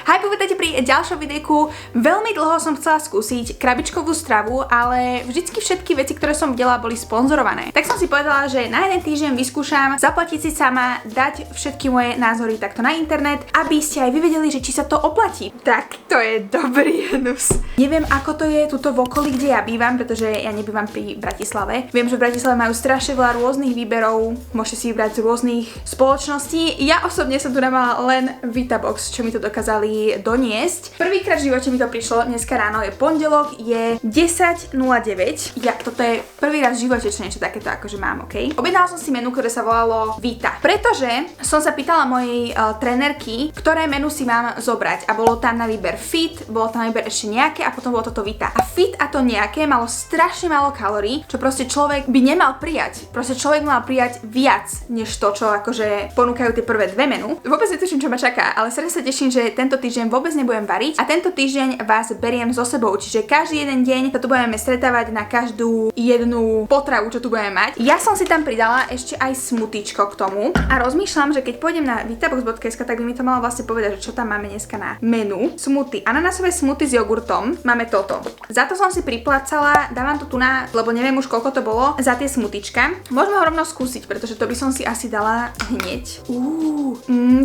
Hej, vítajte pri ďalšom videjku. Veľmi dlho som chcela skúsiť krabičkovú stravu, ale vždycky všetky veci, ktoré som videla, boli sponzorované. Tak som si povedala, že na jeden týždeň vyskúšam zaplatiť si sama, dať všetky moje názory takto na internet, aby ste aj vy vedeli, že či sa to oplatí. Tak to je dobrý hnus. Neviem, ako to je tuto v okolí, kde ja bývam, pretože ja nebývam pri Bratislave. Viem, že v Bratislave majú strašne veľa rôznych výberov, môžete si vybrať z rôznych spoločností. Ja osobne som tu nemala len Vitabox, čo mi to dokázali doniesť. Prvýkrát v živote mi to prišlo, dneska ráno je pondelok, je 10:09. Ja, toto je prvý raz v živote, čo niečo takéto akože mám, ok? Objednala som si menu, ktoré sa volalo Vita, pretože som sa pýtala mojej trénerky, ktoré menu si mám zobrať a bolo tam na výber Fit, bolo tam na výber ešte nejaké a potom bolo toto Vita. A Fit a to nejaké malo strašne málo kalórií, čo proste človek by nemal prijať. Proste človek mal prijať viac, než to, čo akože ponúkajú tie prvé dve menu. Vôbec netuším, čo ma čaká, ale sa teším, že tento týždeň vôbec nebudem variť a tento týždeň vás beriem so sebou, čiže každý jeden deň sa tu budeme stretávať na každú jednu potravu, čo tu budeme mať. Ja som si tam pridala ešte aj smutíčko k tomu a rozmýšľam, že keď pôjdem na vitabox.sk, tak by mi to malo vlastne povedať, že čo tam máme dneska na menu. Smuty, ananásové smuty s jogurtom, máme toto. Za to som si priplácala, dávam to tu na, lebo neviem už koľko to bolo, za tie smutička. Môžeme ho rovno skúsiť, pretože to by som si asi dala hneď.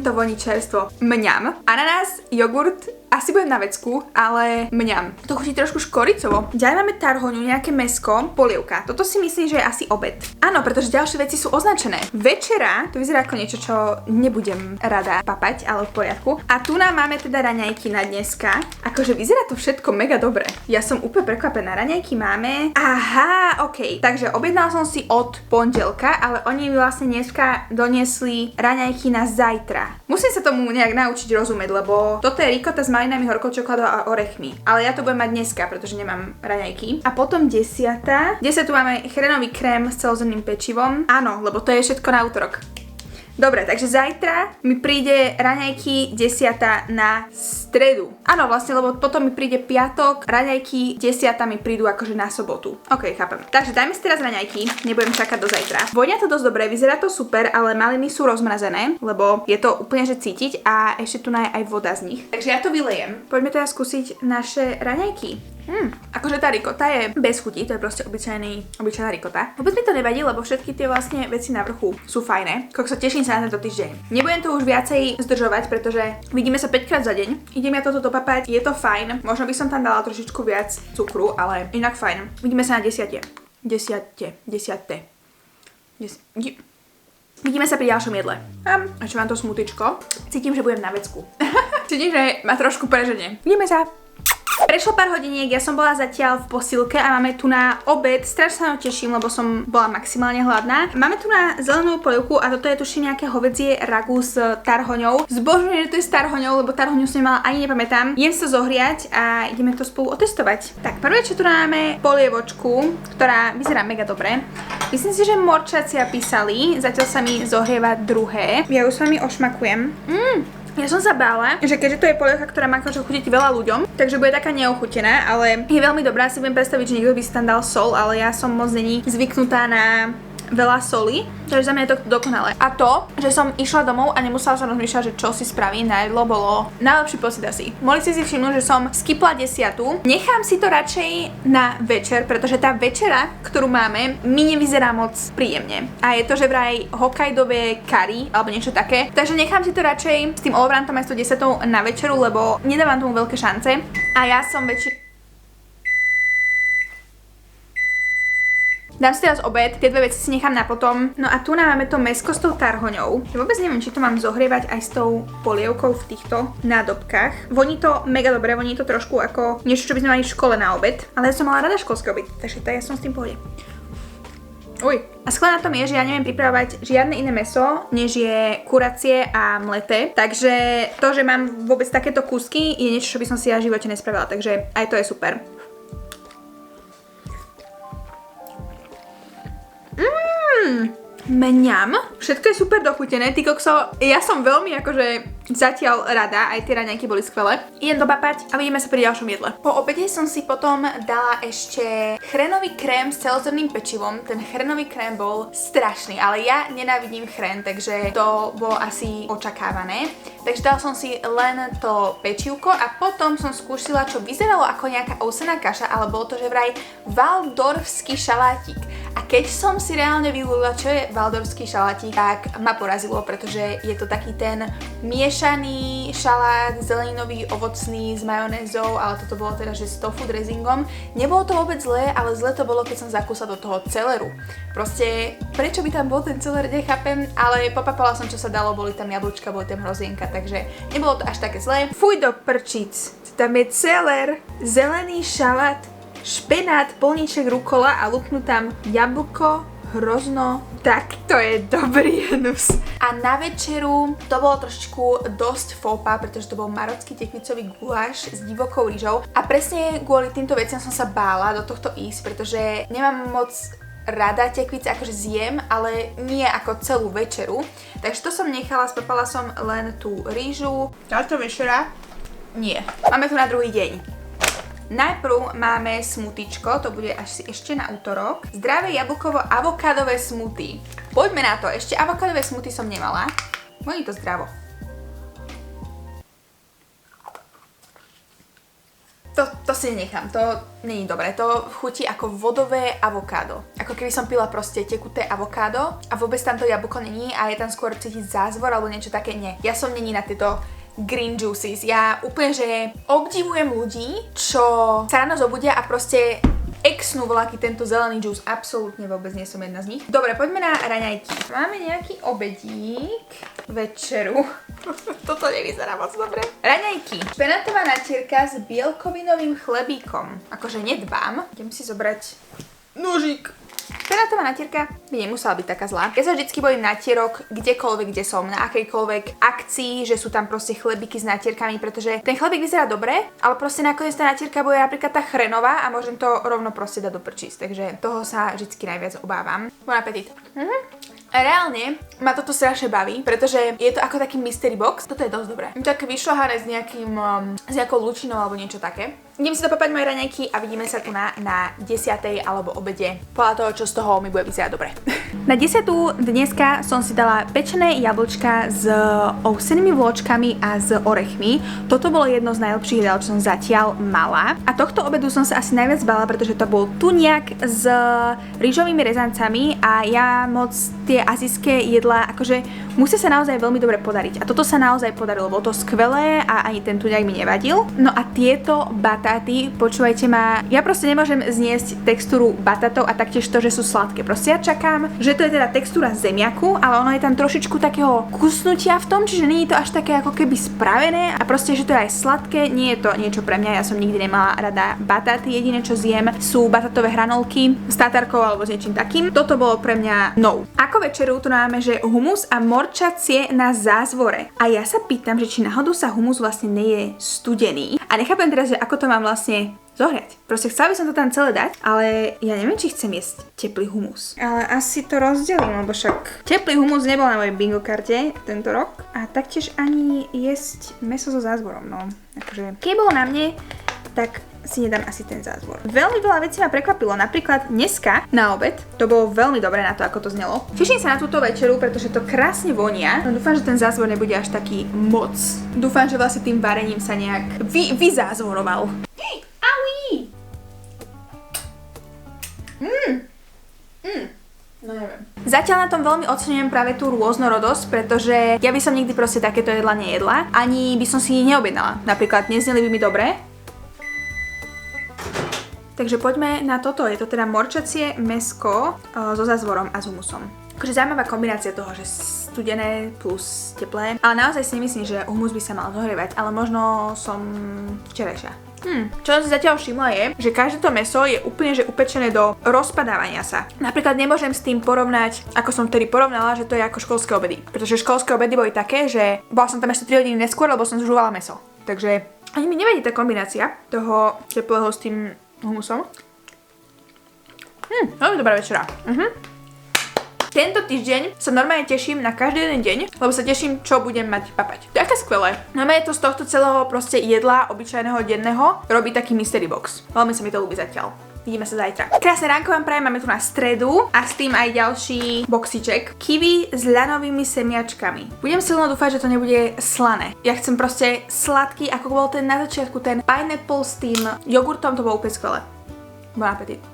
To voní čerstvo. Mňam. Ananás, jogurt, asi budem na vecku, ale mňam. To chutí trošku škoricovo. Ďalej máme tarhoňu, nejaké mäsko, polievka. Toto si myslím, že je asi obed. Áno, pretože ďalšie veci sú označené. Večera, to vyzerá ako niečo, čo nebudem rada papať, ale v poriadku. A tu nám máme teda raňajky na dneska. Akože vyzerá to všetko mega dobre. Ja som úplne prekvapená. Raňajky máme. Aha, ok. Takže objednala som si od pondelka, ale oni mi vlastne dneska doniesli raňajky na zajtra. Musím sa tomu nejak naučiť rozumieť, lebo toto je rikota s malinami, horkou čokoládou a orechmi. Ale ja to budem mať dneska, pretože nemám raňajky. A potom 10. Máme chrenový krém s celozrnným pečivom. Áno, lebo to je všetko na útorok. Dobre, takže zajtra mi príde raňajky 10. na stredu. Áno, vlastne, lebo potom mi príde piatok, raňajky 10. mi prídu akože na sobotu. Ok, chápem. Takže dajme si teraz raňajky, nebudem čakať do zajtra. Vonia to dosť dobre, vyzerá to super, ale maliny sú rozmrazené, lebo je to úplne že cítiť a ešte tu je aj voda z nich. Takže ja to vylejem. Poďme teda skúsiť naše raňajky. Akože tá rikota je bez chuti, to je proste obyčajná rikota. Vôbec mi to nevadí, lebo všetky tie vlastne veci na vrchu sú fajné. Kokso, teším sa na tento týždeň. Nebudem to už viacej zdržovať, pretože vidíme sa 5 krát za deň. Idem ja toto dopapať, je to fajn. Možno by som tam dala trošičku viac cukru, ale inak fajn. Vidíme sa na 10. Vidíme sa pri ďalšom jedle. A ešte mám to smutičko. Cítim, že budem na vecku. Cítim, že ma trošku preženie. Vidíme sa. Prešlo pár hodiniek, ja som bola zatiaľ v posilke a máme tu na obed, strašne sa na to teším, lebo som bola maximálne hladná. Máme tu na zelenú polievku a toto je tuším nejaké hovädzie ragu s tarhoňou. Zbožňujem, že to je s tarhoňou, lebo tarhoňu som nemala ani nepamätám. Idem sa zohriať a ideme to spolu otestovať. Tak, prvé čo tu máme polievočku, ktorá vyzerá mega dobre. Myslím si, že morčacia písali, zatiaľ sa mi zohrieva druhé. Ja ju s vami ošmakujem. Ja som sa bála, že keďže to je polievka, ktorá má akože chutiť veľa ľuďom, takže bude taká neochutená, ale je veľmi dobrá. Si viem predstaviť, že niekto by si tam dal sol, ale ja som moc není zvyknutá na veľa soli, takže za mňa je to dokonalé. A to, že som išla domov a nemusela som rozmýšľať, že čo si spravím na jedlo, bolo najlepší pocit asi. Mohli ste si všimnúť, že som skipla 10. Nechám si to radšej na večer, pretože tá večera, ktorú máme, mi nevyzerá moc príjemne. A je to, že vraj hokkaidové curry alebo niečo také. Takže nechám si to radšej s tým olivrantom aj s tou 10. na večeru, lebo nedávam tomu veľké šance. A ja som Dám si teraz obed, tie dve veci si nechám na potom. No a tu máme to mäsko s tou tarhoňou. Ja vôbec neviem, či to mám zohrievať aj s tou polievkou v týchto nádobkách. Voní to mega dobre, voní to trošku ako niečo, čo by sme mali v škole na obed. Ale ja som mala rada školský obed, takže ja som s tým pohode. A skvelé na tom je, že ja neviem pripravovať žiadne iné mäso, než je kuracie a mleté. Takže to, že mám vôbec takéto kúsky, je niečo, čo by som si ja v živote nespravila. Takže aj to je super. Mňam. Všetko je super dochutené, ty kokso. Ja som veľmi akože zatiaľ rada, aj tie raňajky boli skvelé. Idem dobapať a vidíme sa pri ďalšom jedle. Po obede som si potom dala ešte chrenový krém s celozrnným pečivom. Ten chrenový krém bol strašný, ale ja nenávidím chren, takže to bolo asi očakávané. Takže dala som si len to pečivko a potom som skúšila, čo vyzeralo ako nejaká ovsená kaša, ale bolo to že vraj waldorfský šalátik. A keď som si reálne vygooglila, čo je waldorfský šalátik, tak ma porazilo, pretože je to taký ten miešaný šalát, zeleninový, ovocný, s majonézou, ale toto bolo teda, že s tofu dressingom. Nebolo to vôbec zlé, ale zlé to bolo, keď som zakúsala do toho celeru. Proste, prečo by tam bol ten celer, nechápem, ale popapala som, čo sa dalo, boli tam jablčka, boli tam hrozienka, takže nebolo to až také zlé. Fuj do prčic, tam je celer, zelený šalát, špenát, polníček, rukola a lupnú tam jablko, hrozno. Tak to je dobrý hnus. A na večeru to bolo trošičku dosť fópa, pretože to bol marocký tekvicový guláš s divokou rýžou. A presne kvôli týmto veciam som sa bála do tohto ísť, pretože nemám moc rada tekvice, akože zjem, ale nie ako celú večeru. Takže to som nechala, spapala som len tú rýžu. Táto večera nie. Máme tu na druhý deň. Najprv máme smoothiečko, to bude až si ešte na útorok. Zdravé jablkovo-avokádové smoothie. Poďme na to, ešte avokádové smoothie som nemala. Voní to zdravo. To si nenechám, to není dobré, to chutí ako vodové avokádo. Ako keby som pila proste tekuté avokádo a vôbec tam to jablko není a je tam skôr cítiť zázvor alebo niečo také, nie. Ja som není na tieto green juices. Ja úplne, že obdivujem ľudí, čo sa ráno zobudia a proste exnú voľaký tento zelený juice. Absolútne vôbec nie som jedna z nich. Dobre, poďme na raňajky. Máme nejaký obedík, večeru. Toto nevyzerá moc dobre. Raňajky. Špenátová natierka s bielkovinovým chlebíkom. Akože nedbám. Idem si zobrať nožík. Špenátová natierka by nemusela byť taká zlá. Ja sa vždycky bojím natierok kdekoľvek, kde som, na akejkoľvek akcii, že sú tam proste chlebíky s natierkami, pretože ten chlebík vyzerá dobre, ale proste nakoniec tá natierka bude napríklad tá chrenová a môžem to rovno proste dať do prčíc, takže toho sa vždycky najviac obávam. Bon appetit. Reálne ma toto strašne baví, pretože je to ako taký mystery box. Toto je dosť dobré. Je to také vyšľahané s nejakou lučinou alebo niečo také. Idem si dopapať moje raňajky a vidíme sa tu na 10. alebo obede. Podľa toho, čo z toho mi bude vyzerať dobre. Na 10. dneska som si dala pečené jablčka s ovsenými vločkami a s orechmi. Toto bolo jedno z najlepších jedál, čo som zatiaľ mala. A tohto obedu som sa asi najviac bala, pretože to bol tuniak s rýžovými rezancami a ja moc tie azijské jedlá, akože musia sa naozaj veľmi dobre podariť. A toto sa naozaj podarilo, bolo to skvelé a ani ten tuniak mi nevadil. No a tieto batáty, počúvajte ma, ja proste nemôžem zniesť textúru batátov a taktiež to, že sú sladké. Proste ja čakám, že to je teda textúra zemiaku, ale ono je tam trošičku takého kusnutia v tom, čiže nie je to až také ako keby spravené a proste, že to je aj sladké, nie je to niečo pre mňa, ja som nikdy nemala rada batáty, jediné čo zjem sú batátové hranolky s tatarkou alebo s niečím takým. Toto bolo pre mňa no. Ako večeru tu máme, že humus a morčacie na zázvore. A ja sa pýtam, že či náhodou sa humus vlastne nie je studený. A nechápem teraz, že ako to mám vlastne zohriať. Proste chcela by som to tam celé dať, ale ja neviem, či chcem jesť teplý humus. Ale asi to rozdelím, lebo však teplý humus nebol na mojej bingo karte tento rok. A taktiež ani jesť mäso so zázvorom, no. Akože, keď bolo na mne, tak si nedám asi ten zázvor. Veľmi veľa vecí ma prekvapilo, napríklad dneska na obed, to bolo veľmi dobré na to, ako to znelo. Teším sa na túto večeru, pretože to krásne vonia. No dúfam, že ten zázvor nebude až taký moc. Dúfam, že vlastne tým varením sa nejak vyzázvoroval. Aui! No neviem. Zatiaľ na tom veľmi oceňujem práve tú rôznorodosť, pretože ja by som nikdy proste takéto jedla nejedla, ani by som si neobjednala. Napríklad nezneli by mi dobre. Takže poďme na toto, je to teda morčacie mäsko so zázvorom a s humusom. Akože zaujímavá kombinácia toho, že studené plus teplé, ale naozaj si nemyslím, že humus by sa mal zohrievať, ale možno som včerajšia. Čo som si zatiaľ všimla je, že každé to mäso je úplne že upečené do rozpadávania sa. Napríklad nemôžem s tým porovnať, ako som vtedy porovnala, že to je ako školské obedy. Pretože školské obedy boli také, že bola som tam ešte 3 hodiny neskôr, lebo som zžúvala mäso. Takže ani mi nevadí tá kombinácia toho teplého s tým humusom. Veľmi dobrá večera. Tento týždeň sa normálne teším na každý jeden deň, lebo sa teším, čo budem mať papať. To je aké skvelé. Normálne to z tohto celého proste jedla obyčajného denného robí taký mystery box. Veľmi sa mi to ľúbi zatiaľ. Vidíme sa zajtra. Krásne ránko vám prajem, máme tu na stredu a s tým aj ďalší boxiček. Kiwi s ľanovými semiačkami. Budem silno dúfať, že to nebude slané. Ja chcem proste sladký, ako bol ten na začiatku, ten pineapple s tým jogurtom, to bolo úplne skvelé. Bon appétit.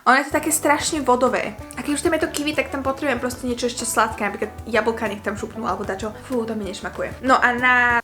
Ono je to také strašne vodové. A keď už tam je to kiwi, tak tam potrebujem proste niečo ešte sladké, napríklad jablka nech tam šupnú alebo dačo. Fú, to mi nešmakuje. No a na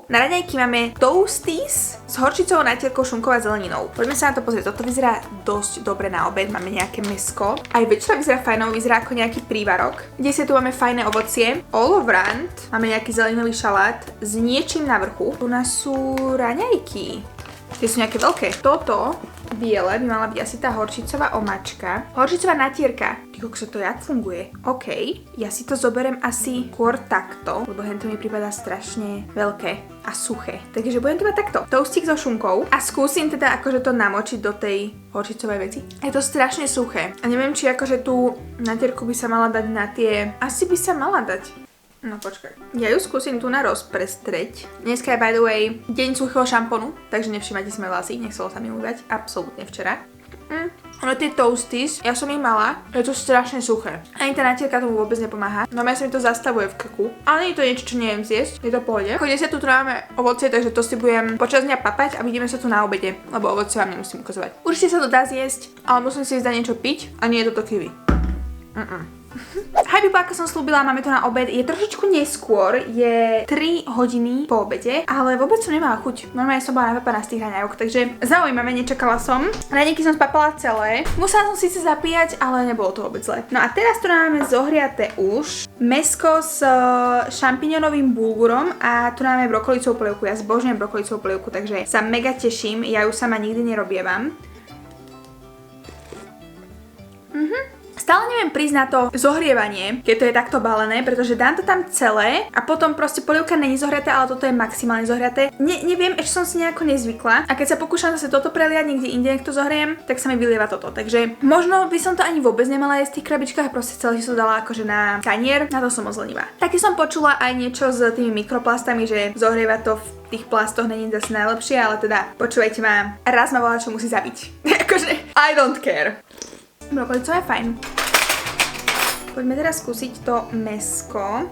raňajky máme toasties s horčicovou natierkou, šunkou a zeleninou. Poďme sa na to pozrieť. Toto vyzerá dosť dobre na obed. Máme nejaké mäsko. Aj večera vyzerá fajnovo, vyzerá ako nejaký prívarok. Kde si tu máme fajné ovocie. All around. Máme nejaký zeleninový šalát s niečím na vrchu. Tu nás sú raňajky. Tie sú nejaké veľké. Toto biele by mala byť asi tá horčicová omačka. Horčicová natierka. Tyko, sa to jak funguje? OK. Ja si to zoberiem asi skôr takto, lebo hento mi prípada strašne veľké a suché. Takže budem to mať takto. Toastík so šunkou a skúsim teda akože to namočiť do tej horčicovej veci. Je to strašne suché. A neviem, či akože tú natierku by sa mala dať na tie... Asi by sa mala dať. No počkaj. Ja ju skúsim tu na rozprestreť. Dneska je by the way deň suchého šampónu, takže nevšimajte si moje vlasy, nechcelo sa mi umývať, absolútne včera. Ale tie toasties, ja som ich mala, je to strašne suché. Ani tá natierka tomu vôbec nepomáha. No ja sa mi to zastavuje v krku. Ale nie je to niečo, čo neviem zjesť, je to v pohode. Ako dnes tu máme ovocie, takže to si budem počas dňa papať a vidíme sa tu na obede, lebo ovocie vám nemusím ukazovať. Určite sa to dá zjesť, ale musím si ísť dať niečo piť a nie je toto kiwi. Hi people, ako som slúbila, máme tu na obed. Je trošičku neskôr, je 3 hodiny po obede, ale vôbec som nemala chuť. Normálne som bola napapaná z tých raňajok, takže zaujímavé, nečakala som. Raňajky som spapala celé. Musela som síce zapíjať, ale nebolo to vôbec zle. No a teraz tu máme zohriaté už mäsko s šampiňonovým bulgurom a tu máme brokolicovú polievku. Ja zbožňujem brokolicovú polievku, takže sa mega teším. Ja ju sama nikdy nerobievam. Stále neviem prísť na to zohrievanie, keď to je takto balené, pretože dám to tam celé a potom proste polievka není zohriaté, ale toto je maximálne zohriaté. Neviem, ešte som si nejako nezvykla a keď sa pokúšam zase toto preliať niekde inde, nech to zohriem, tak sa mi vylieva toto. Takže možno by som to ani vôbec nemala jesť v tých krabičkách a proste celé som to dala akože na tanier, na to som moc lenivá. Taky som počula aj niečo s tými mikroplastami, že zohrieva to v tých plastoch není zase najlepšie, ale teda počúvajte ma, raz ma volá, čo musí zabiť. Akože I don't care. Brokolicové je fajn. Poďme teraz skúsiť to mäsko.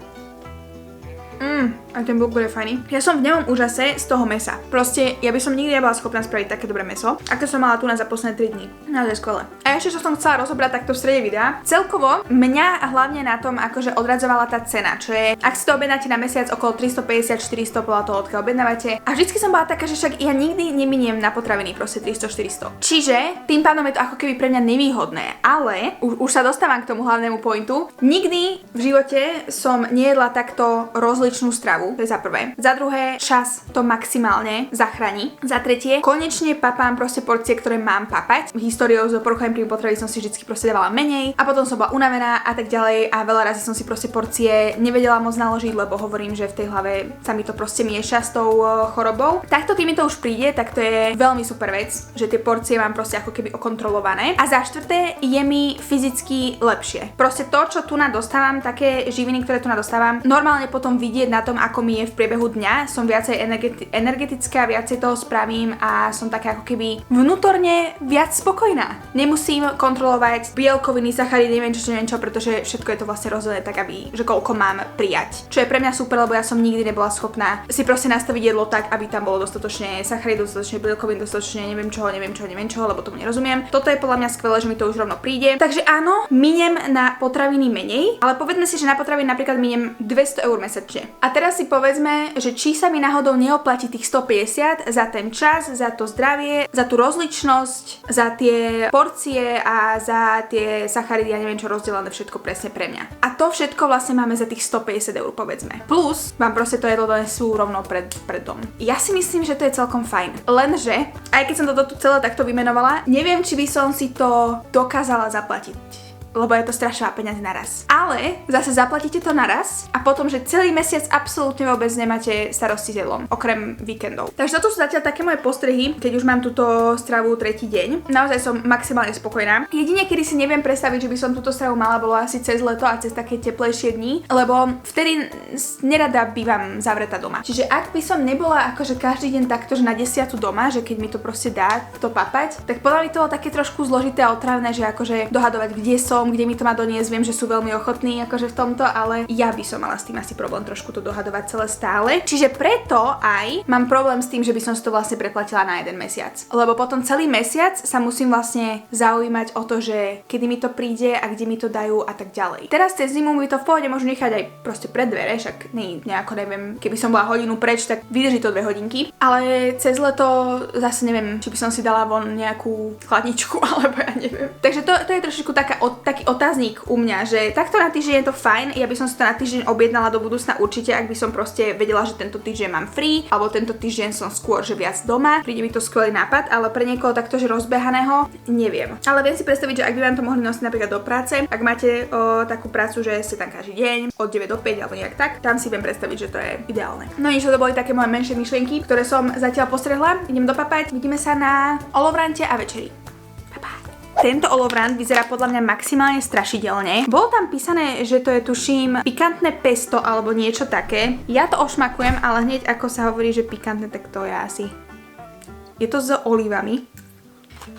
A ten bulgur je fajný. Ja som v nemom úžase z toho mesa. Proste, ja by som nikdy nebola schopná spraviť také dobré meso, ako som mala tu na za posledné 3 dní. No to je skvelé. A ešte, čo som chcela rozobrať takto v strede videa. Celkovo, mňa hlavne na tom akože odradzovala tá cena, čo je, ak si to objednáte na mesiac okolo 350-400 podľa toho, odkiaľ objednávate. A vždycky som bola taká, že však ja nikdy neminiem na potraviny proste 300-400. Čiže tým pádom je to ako keby pre mňa nevýhodné, ale už sa dostávam k tomu hlavnému pointu. Nikdy v živote som nejedla takto rozličnú stravu. To je za prvé. Za druhé, čas to maximálne zachráni. Za tretie, konečne papám proste porcie, ktoré mám papať. Históriou s poruchami príjmu potravy som si vždycky proste dávala menej a potom som bola unavená a tak ďalej a veľa razy som si proste porcie nevedela moc naložiť, lebo hovorím, že v tej hlave sa mi to proste mieša s tou chorobou. Takto keď mi to už príde, tak to je veľmi super vec, že tie porcie mám proste ako keby okontrolované. A za štvrté, je mi fyzicky lepšie. Proste to, čo tu dostávam, také živiny, ktoré tu dostávam, normálne potom vidieť na tom, ako mi je v priebehu dňa, som viacej energetická, viacej toho spravím a som taká ako keby vnútorne viac spokojná. Nemusím kontrolovať bielkoviny, sacharidy, neviem čo, pretože všetko je to vlastne rozdelené tak, aby, že koľko mám prijať. Čo je pre mňa super, lebo ja som nikdy nebola schopná si proste nastaviť jedlo tak, aby tam bolo dostatočne sacharidov, dostatočne bielkovín, dostatočne neviem čo, lebo tomu nerozumiem. Toto je podľa mňa skvelé, že mi to už rovno príde. Takže áno, miniem na potraviny menej, ale povedzme si, že na potraviny napríklad miniem 200 € mesačne. A teraz si povedzme, že či sa mi náhodou neoplatí tých 150 za ten čas, za to zdravie, za tú rozličnosť, za tie porcie a za tie sacharidy, ja neviem čo, rozdelené všetko presne pre mňa. A to všetko vlastne máme za tých 150 € povedzme. Plus vám proste to jedlo donesú rovno pred dom. Ja si myslím, že to je celkom fajn. Lenže, aj keď som toto tu celé takto vymenovala, neviem, či by som si to dokázala zaplatiť. lebo je to strašná peniaze naraz. Ale zase zaplatíte to naraz a potom, že celý mesiac absolútne vôbec nemáte starosti s jedlom, okrem víkendov. Takže toto sú zatiaľ také moje postrehy, keď už mám túto stravu tretí deň. Naozaj som maximálne spokojná. Jedine, kedy si neviem predstaviť, že by som túto stravu mala, bolo asi cez leto a cez také teplejšie dni, lebo vtedy nerada bývam zavretá doma. Čiže ak by som nebola akože každý deň takto, že na 10 doma, že keď mi to proste dá to papať, tak podľa mi to bolo také trošku zložité a otravné, že akože dohadovať, kde som, kde mi to má doniesť. Viem, že sú veľmi ochotní akože v tomto, ale ja by som mala s tým asi problém trošku to dohadovať celé stále. Čiže preto aj mám problém s tým, že by som si to vlastne preplatila na jeden mesiac. Lebo potom celý mesiac sa musím vlastne zaujímať o to, že kedy mi to príde a kde mi to dajú a tak ďalej. Teraz cez zimu mi to v pohode môžu nechať aj proste pred dvere, však nejako neviem, keby som bola hodinu preč, tak vydrží to 2 hodinky. Ale cez leto zase neviem, či by som si dala von nejakú chladničku, alebo ja neviem. Takže to je trošičku taký otáznik u mňa, že takto na týždeň je to fajn, ja by som si to na týždeň objednala do budúcna určite, ak by som proste vedela, že tento týždeň mám free, alebo tento týždeň som skôr, že viac doma. Príde mi to skvelý nápad, ale pre niekoho takto, že rozbehaného, neviem. Ale viem si predstaviť, že ak by vám to mohli nosiť napríklad do práce, ak máte takú prácu, že ste tam každý deň od 9 do 5 alebo nejak tak, tam si viem predstaviť, že to je ideálne. No nič, to boli také moje menšie myšlienky, ktoré som zatiaľ postrehla. Idem dopapať, vidíme sa na olovrante a večeri. Tento olovrant vyzerá podľa mňa maximálne strašidelne. Bolo tam písané, že to je tuším pikantné pesto alebo niečo také. Ja to ošmakujem, ale hneď ako sa hovorí, že pikantné, tak to je asi. Je to s olívami.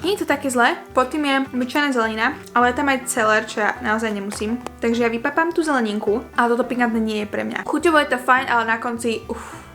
Nie je to také zlé, pod tým je obyčajná zelenina, ale je tam aj celer, čo ja naozaj nemusím. Takže ja vypapám tú zeleninku, ale toto pikantné nie je pre mňa. Chuťovo je to fajn, ale na konci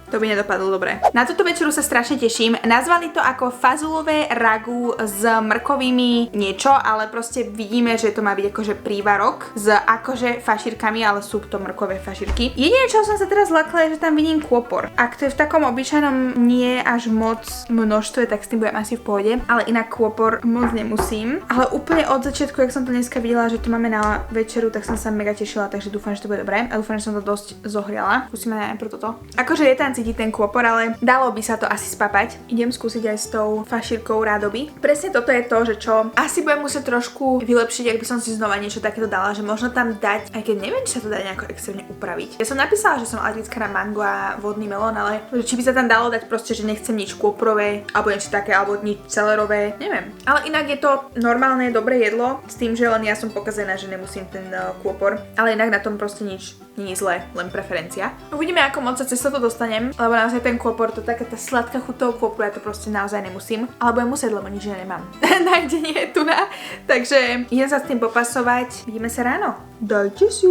to by nedopadlo dobre. Na túto večeru sa strašne teším. Nazvali to ako fazulové ragu s mrkovými niečo, ale proste vidíme, že to má byť akože prívarok s akože fašírkami, ale sú to mrkové fašírky. Jediné, čo som sa teraz zlakla, je, že tam vidím kôpor. Ak to je v takom obyčajnom nie až moc množstve, tak s tým budem asi v pohode, ale inak kôpor moc nemusím. Ale úplne od začiatku, jak som to dneska videla, že to máme na večeru, tak som sa mega tešila, takže dúfam, že to bude dobré a dúfam, že som to dosť zohriala. Skúsime najprv toto. Akože je tam cítiť ten kôpor, ale dalo by sa to asi spapať. Idem skúsiť aj s tou fašírkou rádoby. Presne toto je to, že čo asi budem musieť trošku vylepšiť, ak by som si znova niečo takéto dala, že možno tam dať, aj keď neviem, či sa to dá nejako extrémne upraviť. Ja som napísala, že som alergická na mango a vodný melón, ale či by sa tam dalo dať proste, že nechcem nič kôporové, alebo niečo také, alebo nič celerové, neviem. Ale inak je to normálne dobré jedlo, s tým, že len ja som pokazená, že nemusím ten kôpor, ale inak na tom proste nič nie je zlé, len preferencia. Uvidíme, ako moc sa cez toto dostanem, lebo naozaj ten kôpor, to taká tá sladká chuť toho kôporu, ja to proste naozaj nemusím, ale budem musieť, lebo nič nemám. Nájdenie je tu na. Takže idem sa s tým popasovať. Vidíme sa ráno. Dajte si.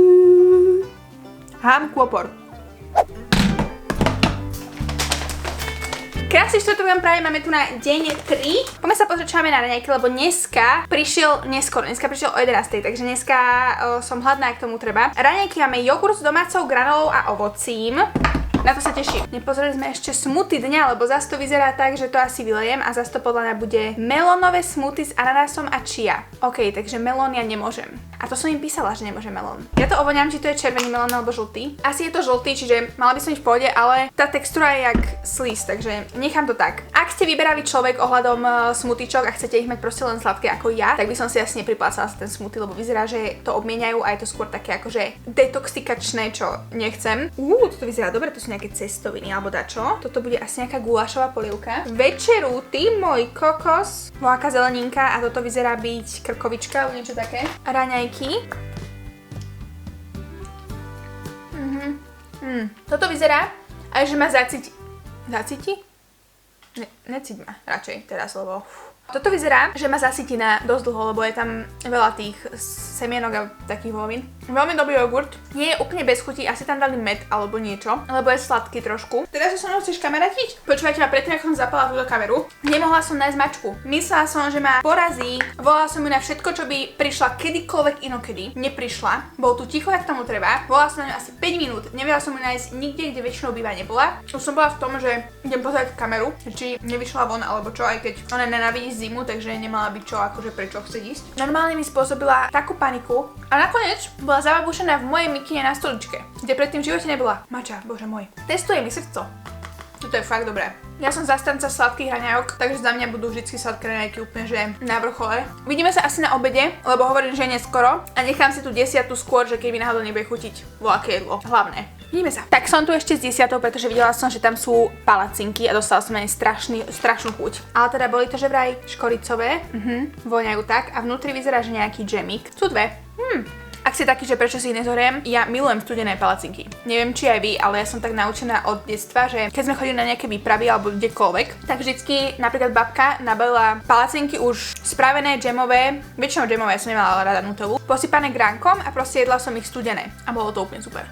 Hám kôpor. Krásny štvrtok vám práve máme tu na deň 3. Poďme sa pozrieť, čo máme na raňajky, lebo dneska prišiel neskôr, dneska prišiel o 11, takže dneska som hladná, ak tomu treba. Raňajky máme jogurt s domácou granolou a ovocím. Na to sa teším. Nepozreli sme ešte smoothie dňa, lebo zase to vyzerá tak, že to asi vylejem a zase to podľa mňa bude melónové smoothie s ananásom a chia. OK, takže melón ja nemôžem. A to som im písala, že nemôžem melón. Ja to ovoňam, či to je červený melón alebo žltý. Asi je to žltý, čiže mala by som byť v pohode, ale tá textúra je jak slís, takže nechám to tak. Ak ste vyberali človek ohľadom smoothiečok a chcete ich mať proste len sladké ako ja, tak by som si asi nepriplácala sa ten smoothie, lebo vyzerá, že to obmieniajú a je to skôr také akože detoxikačné, čo nechcem. Toto vyzerá dobre, to sú nejaké cestoviny alebo dačo. Toto bude asi nejaká gulášová polievka. Večeru, ty môj kokos. Voľaká zeleninka a toto vyzerá byť krkovička alebo niečo také. Raňajky. Toto vyzerá, aj že ma zacíti. Zacíti? Necíť ma radšej teraz, lebo... Toto vyzerá, že ma zasytí na dosť dlho, lebo je tam veľa tých semienok a takých voľovín. Veľmi dobrý jogurt. Nie je úplne bez chuti, asi tam dali med alebo niečo, lebo je sladký trošku. Teraz sa so mnou chceš kameratiť? Počúvajte ma, predtým, ako som zapala túto kameru, nemohla som nájsť mačku. Myslela som, že ma porazí. Volala som ju na všetko, čo by prišla kedykoľvek inokedy. Neprišla. Bolo tu ticho, jak tomu treba. Volala som na ňu asi 5 minút. Nevedela som ju nájsť nikde, kde väčšinou býva nebola. Už som bola v tom, že idem pozerať kameru, či nevyšla von alebo čo, aj keď ona nenávidí zimu, takže nemala by čo, akože prečo chce ísť. Normálne mi spôsobila takú paniku a nakoniec bola zababušená v mojej mikine na stoličke, kde predtým v živote nebola. Mača, bože môj. Testuje mi srdco. Toto je fakt dobré. Ja som zastanca sladkých raňajok, takže za mňa budú vždy sladké raňajky úplne, že na vrchole. Vidíme sa asi na obede, lebo hovorím, že je neskoro a nechám si tu 10 skôr, že keď mi náhodou nebude chutiť voľaké jedlo. Hlavné. Vidíme sa. Tak som tu ešte s 10, pretože videla som, že tam sú palacinky a dostala som aj strašnú chuť. Ale teda boli to že vraj škoricové, voňajú tak a vnútri vyzerá, že nejaký džemik. Sú dve. Ak ste taký, že prečo si ich nezoriem, ja milujem studené palacinky. Neviem, či aj vy, ale ja som tak naučená od detstva, že keď sme chodili na nejaké výpravy alebo kdekoľvek, tak vždycky napríklad babka nabalila palacinky už spravené, džemové, väčšinou džemové, ja som nemala rada nutellu, posypané gránkom a proste jedla som ich studené. A bolo to úplne super.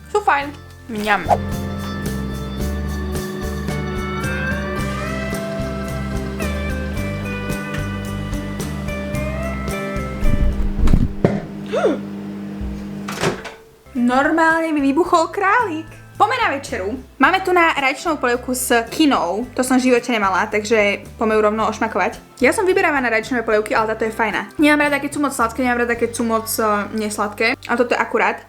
Sú fajn. Mňam. Normálne mi vybuchol králik. Poďme na večeru. Máme tu na rajčnovú polievku s kinou. To som v živote nemala, takže poďme ju rovno ošmakovať. Ja som vyberáva na rajčnové polievky, ale táto je fajná. Nemám rada, keď sú moc sladké, nemám rada, keď sú moc nesladké. A toto je akurát.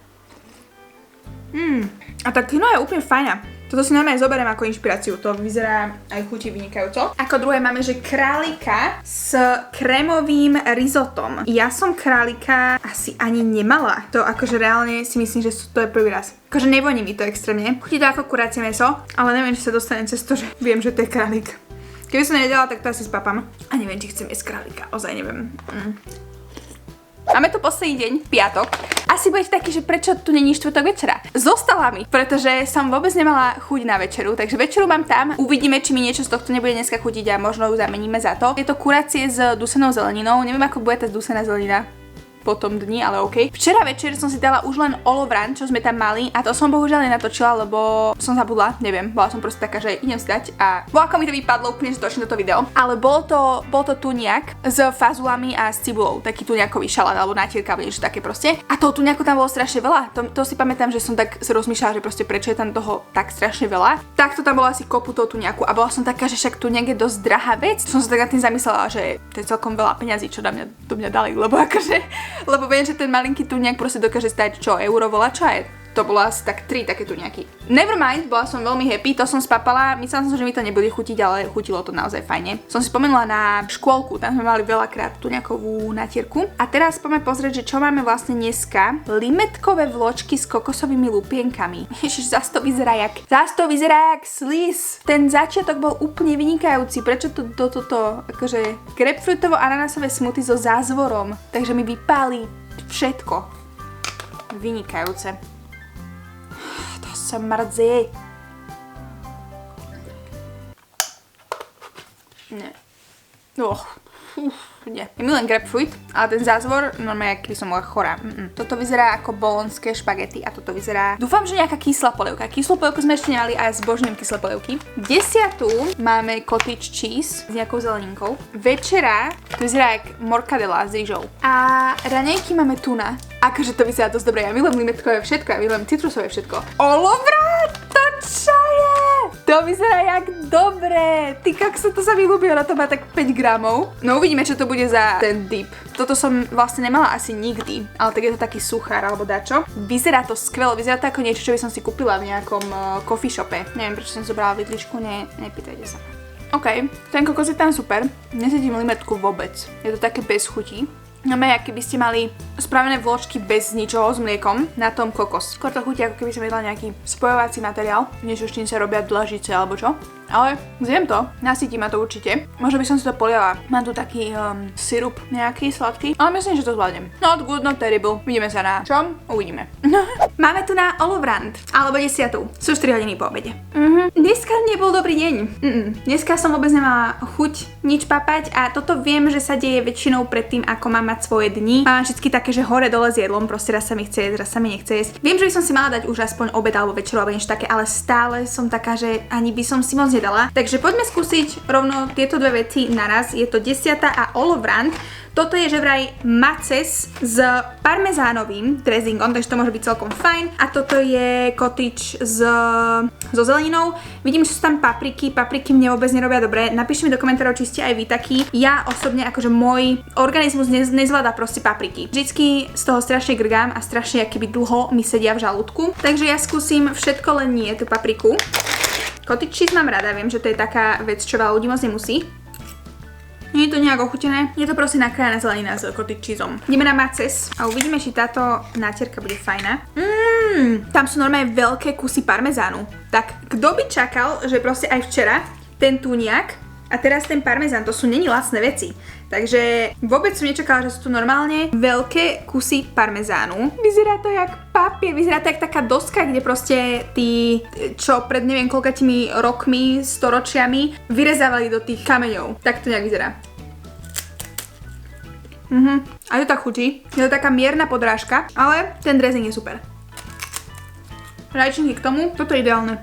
A tá kino je úplne fajná. Toto si normálne zoberiem ako inšpiráciu, to vyzerá aj chutí vynikajúco. Ako druhé máme, že králika s krémovým rizotom. Ja som králika asi ani nemala. To akože reálne si myslím, že to je prvý raz. Akože nevoní mi to extrémne. Chutí to ako kuracie mäso, ale neviem, či sa dostane cez to, že viem, že to je králik. Keby som nevedela, tak to asi spapám. A neviem, či chcem jesť králika, ozaj neviem. Máme tu posledný deň, piatok. Asi budete taký, že prečo tu není štvrtok večera? Zostala mi, pretože som vôbec nemala chuť na večeru, takže večeru mám tam. Uvidíme, či mi niečo z tohto nebude dneska chutiť a možno ju zameníme za to. Je to kuracie s dusenou zeleninou, neviem ako bude tá dusená zelenina po tom dni, ale OK. Včera večer som si dala už len olovran, čo sme tam mali a to som bohužiaľ nenatočila, lebo som zabudla, neviem, bola som proste taká, že idem si dať a ako mi to vypadlo úplne, že točím toto video. Ale bol to tuňak s fazulami a s cibulou, taký tuňakový šalát alebo natierka, niečo také proste. A toho tuňaku tam bolo strašne veľa. To si pamätám, že som tak rozmýšľala, že proste prečo je tam toho tak strašne veľa. Takto tam bolo asi kopu toho tuňaku a bola som taká, že však tuňak je dosť drahá vec. Som sa tak nad tým zamyslela, že to je celkom veľa peňazí, čo do mňa dali, lebo akože lebo viem, že ten malinký tuňak proste dokáže stať čo, euro volača je. To bolo asi tak 3 také tuňaky. Nevermind, bola som veľmi happy, to som spapala, myslela som, že mi to nebude chutiť, ale chutilo to naozaj fajne. Som si spomenula na škôlku, tam sme mali veľakrát tuňakovú natierku. A teraz poďme pozrieť, že čo máme vlastne dneska. Limetkové vločky s kokosovými lupienkami. Ježiš, zas to vyzerá jak slis. Ten začiatok bol úplne vynikajúci. Prečo toto akože grapefruitovo-ananásové smoothie so zázvorom. Takže mi vypáli všetko. Vynikajúce. Sa mrzí. Nie. Nie. Je milujem grapefruit, ale ten zázvor, normálne, keby som bola chorá. Toto vyzerá ako bolonské špagety a toto vyzerá... Dúfam, že nejaká kyslá polievka. Kyslú polievku sme ešte nemali a ja zbožňujem kyslé polievky. 10. máme cottage cheese s nejakou zeleninkou. Večera to vyzerá jak morkadela s rýžou. A raňajky máme tuna. Akože to vyzerá dosť dobre. Ja milujem limetkové všetko, ja milujem citrusové všetko. Olovrat! To čo je? To vyzerá jak dobre. Ty kokso, to sa mi ľúbi, ona to má tak 5 gramov. No uvidíme, čo to bude za ten dip. Toto som vlastne nemala asi nikdy, ale tak je to taký suchár alebo dačo. Vyzerá to skvelo, vyzerá to ako niečo, čo by som si kúpila v nejakom coffee shope. Neviem, prečo som zobrala vidličku, nepýtajte sa. OK, ten kokos je tam super. Nesedím limetku vôbec. Je to také bez chutí. No jak keby ste mali spravené vločky bez ničoho s mliekom, na tom kokos. Skôr to chutí, ako keby som jedla nejaký spojovací materiál, než už tým sa robia dlažice alebo čo. Ale zjem to, nasytí ma to určite. Možno by som si to poliala. Mám tu taký sirup nejaký sladký, ale myslím, že to zvládnem. Not good, not terrible. Vidíme sa na čom? Uvidíme. Máme tu na olovrant, alebo 10. Sú 4 hodiny po obede. Dneska nebol dobrý deň. Dneska som vôbec nemala chuť nič papať a toto viem, že sa deje väčšinou predtým, ako mám mať svoje dni. Mám vždycky také, že hore dole s jedlom, proste raz sa mi chce jesť, raz sa mi nechce jesť. Viem, že by som si mala dať už aspoň obed alebo večeru alebo niečo také, ale stále som taká, že ani by som si moc nedala. Takže poďme skúsiť rovno tieto dve veci naraz. Je to 10. a olovrant. Toto je že vraj maces s parmezánovým dressingom, takže to môže byť celkom fajn. A toto je cottage so zeleninou. Vidím, že sú tam papriky. Papriky mne vôbec nerobia dobre. Napíšte mi do komentárov, či ste aj vy takí. Ja osobne, akože môj organizmus nezvláda proste papriky. Vždycky z toho strašne grgám a strašne akýby dlho mi sedia v žalúdku. Takže ja skúsim všetko, len nie tú papriku. Cottage cheese mám rada, viem, že to je taká vec, čo veľa ľudí moc nemusí. Nie je to nejak ochutené, je to proste nakrájaná zelenina s cottage cheeseom. Ideme na maces a uvidíme, či táto nátierka bude fajná. Tam sú normálne veľké kusy parmezánu. Tak kto by čakal, že proste aj včera ten tuniak a teraz ten parmezán, to sú není lacné veci. Takže vôbec som nečakala, že sú tu normálne veľké kusy parmezánu. Vyzerá to jak papier, vyzerá to jak taká doska, kde proste tí, čo pred neviem koľkatými rokmi, storočiami vyrezávali do tých kameňov. Tak to nejak vyzerá. A to tak chutí. Je to taká mierna podrážka, ale ten dressing je super. Rajčinky k tomu, toto je ideálne.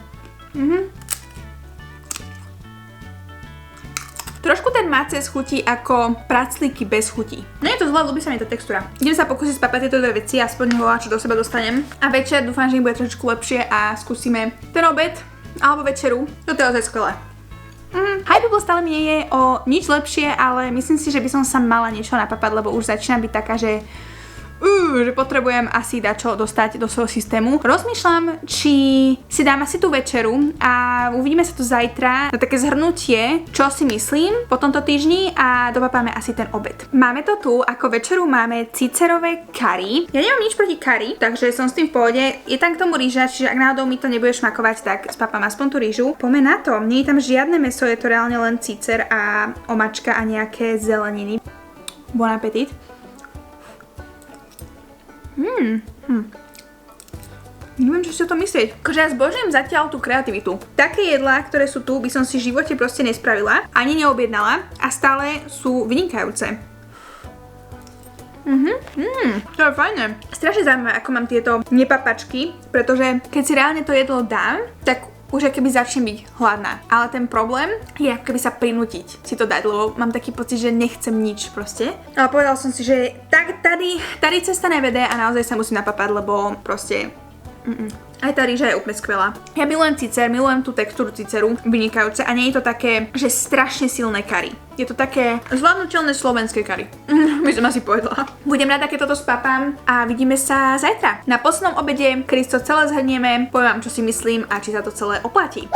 Trošku ten maces chutí ako praclíky bez chutí. No je to zle, ľúbi sa mi tá textúra. Idem sa pokúsiť spapať tieto dve veci, aspoň čo do seba dostanem. A večer dúfam, že im bude trošku lepšie a skúsime ten obed alebo večeru. Toto je ozaj skvelé. Hypable stále mi nie je o nič lepšie, ale myslím si, že by som sa mala niečo napapať, lebo už začína byť taká, že potrebujem asi dačo dostať do svojho systému. Rozmýšľam, či si dám asi tú večeru a uvidíme sa tu zajtra na také zhrnutie, čo si myslím po tomto týždni a dopapáme asi ten obed. Máme to tu, ako večeru máme cicerové curry. Ja nemám nič proti curry, takže som s tým v pohode. Je tam k tomu rýža, čiže ak náhodou mi to nebude šmakovať, tak spapám aspoň tú rýžu. Poďme na to, nie je tam žiadne mäso, je to reálne len cicer a omačka a nejaké zeleniny. Bon appétit. Neviem, čo si o tom myslieť. Akože ja zbožujem zatiaľ tú kreativitu. Také jedlá, ktoré sú tu, by som si v živote proste nespravila, ani neobjednala a stále sú vynikajúce. To je fajné. Strašne zaujímavé, ako mám tieto nepapačky, pretože keď si reálne to jedlo dám, tak už keby začnem byť hladná. Ale ten problém je ako keby sa prinútiť si to dať, lebo mám taký pocit, že nechcem nič proste. Ale povedal som si, že tak tady cesta nevede a naozaj sa musím napapať, lebo proste Aj tá rýža je úplne skvelá. Ja milujem cicer, milujem tú textúru ciceru, vynikajúce a nie je to také, že strašne silné curry. Je to také zvládnutelné slovenské curry. By som asi povedala. Budem rada, keď toto spapám a vidíme sa zajtra. Na poslednom obede, kedy to celé zhrnieme, poviem vám, čo si myslím a či sa to celé oplatí.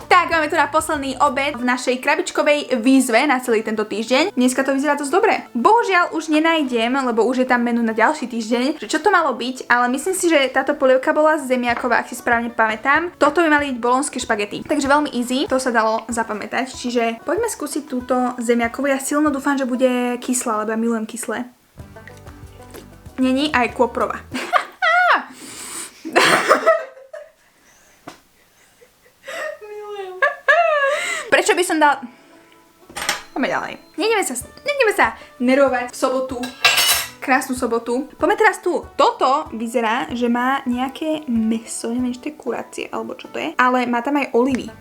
Tak, máme tu na posledný obed v našej krabičkovej výzve na celý tento týždeň. Dneska to vyzerá dosť dobre. Bohužiaľ už nenájdem, lebo už je tam menu na ďalší týždeň, že čo to malo byť, ale myslím si, že táto polievka bola zemiaková, ak si správne pamätám. Toto by mali byť bolonské špagety. Takže veľmi easy, to sa dalo zapamätať. Čiže poďme skúsiť túto zemiakovú. Ja silno dúfam, že bude kyslá, lebo ja milujem kyslé. Není aj kôprová. Prečo by som dal... Poďme ďalej. Nejdeme sa nervovať v sobotu. Krásnu sobotu. Poďme teraz tu. Toto vyzerá, že má nejaké mäso, neviem, či to je kuracie, alebo čo to je. Ale má tam aj olivy.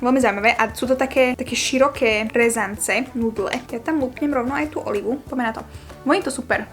Veľmi zaujímavé. A sú to také široké rezance, nudle. Ja tam lúpnem rovno aj tú olivu. Poďme na to. Voní to super.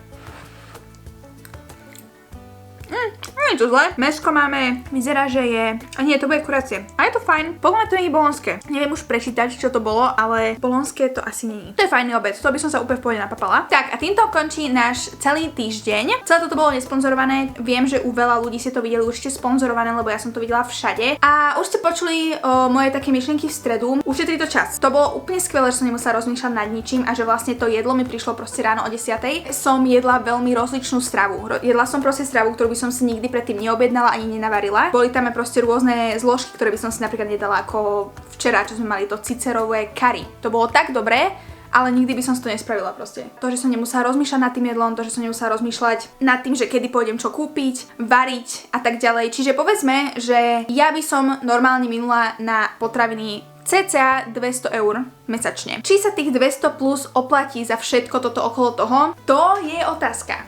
Nie je to zle. Mäsko máme, vyzerá, že je... A nie, to bude kuracie. A je to fajn. Podľa mňa to nie je bolonské. Neviem už prečítať, čo to bolo, ale bolonské to asi nie je. To je fajný obed, to by som sa úplne v pohode napapala. Tak a týmto končí náš celý týždeň. Celé toto bolo nesponzorované. Viem, že u veľa ľudí ste to videli určite sponzorované, lebo ja som to videla všade. A už ste počuli o moje také myšlienky v stredu. Ušetrí to čas. To bolo úplne skvelé, že som nemusela rozmýšľať nad ničím a že vlastne to jedlo mi prišlo proste ráno o 10:00. Som jedla veľmi rozličnú stravu. Jedla som proste stravu, ktorú by som si nikdy predtým neobjednala ani nenavarila. Boli tam proste rôzne zložky, ktoré by som si napríklad nedala, ako včera, čo sme mali to cicerové curry. To bolo tak dobré, ale nikdy by som si to nespravila proste. To, že som nemusela rozmýšľať nad tým jedlom, to, že som nemusela rozmýšľať nad tým, že kedy pôjdem čo kúpiť, variť a tak ďalej. Čiže povedzme, že ja by som normálne minula na potraviny cca 200 € mesačne. Či sa tých 200 plus oplatí za všetko toto okolo toho, to je otázka.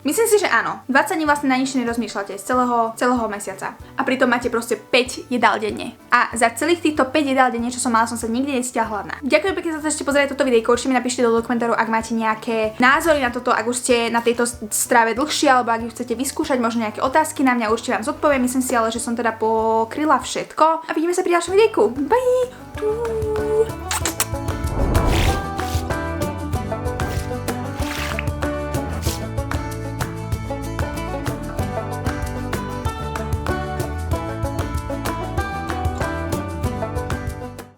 Myslím si, že áno. 20 dní vlastne na nič nerozmýšľate z celého mesiaca. A pritom máte proste 5 jedál denne. A za celých týchto 5 jedál denne, čo som mala, som sa nikdy necítila hladná. Ďakujem pekne za to, že ste pozerali toto videjko. Určite mi napíšte do komentárov, ak máte nejaké názory na toto, ak už ste na tejto strave dlhšie, alebo ak ju chcete vyskúšať, možno nejaké otázky na mňa, určite vám zodpoviem. Myslím si ale, že som teda pokryla všetko. A vidíme sa pri ďalšom videjku. Bye!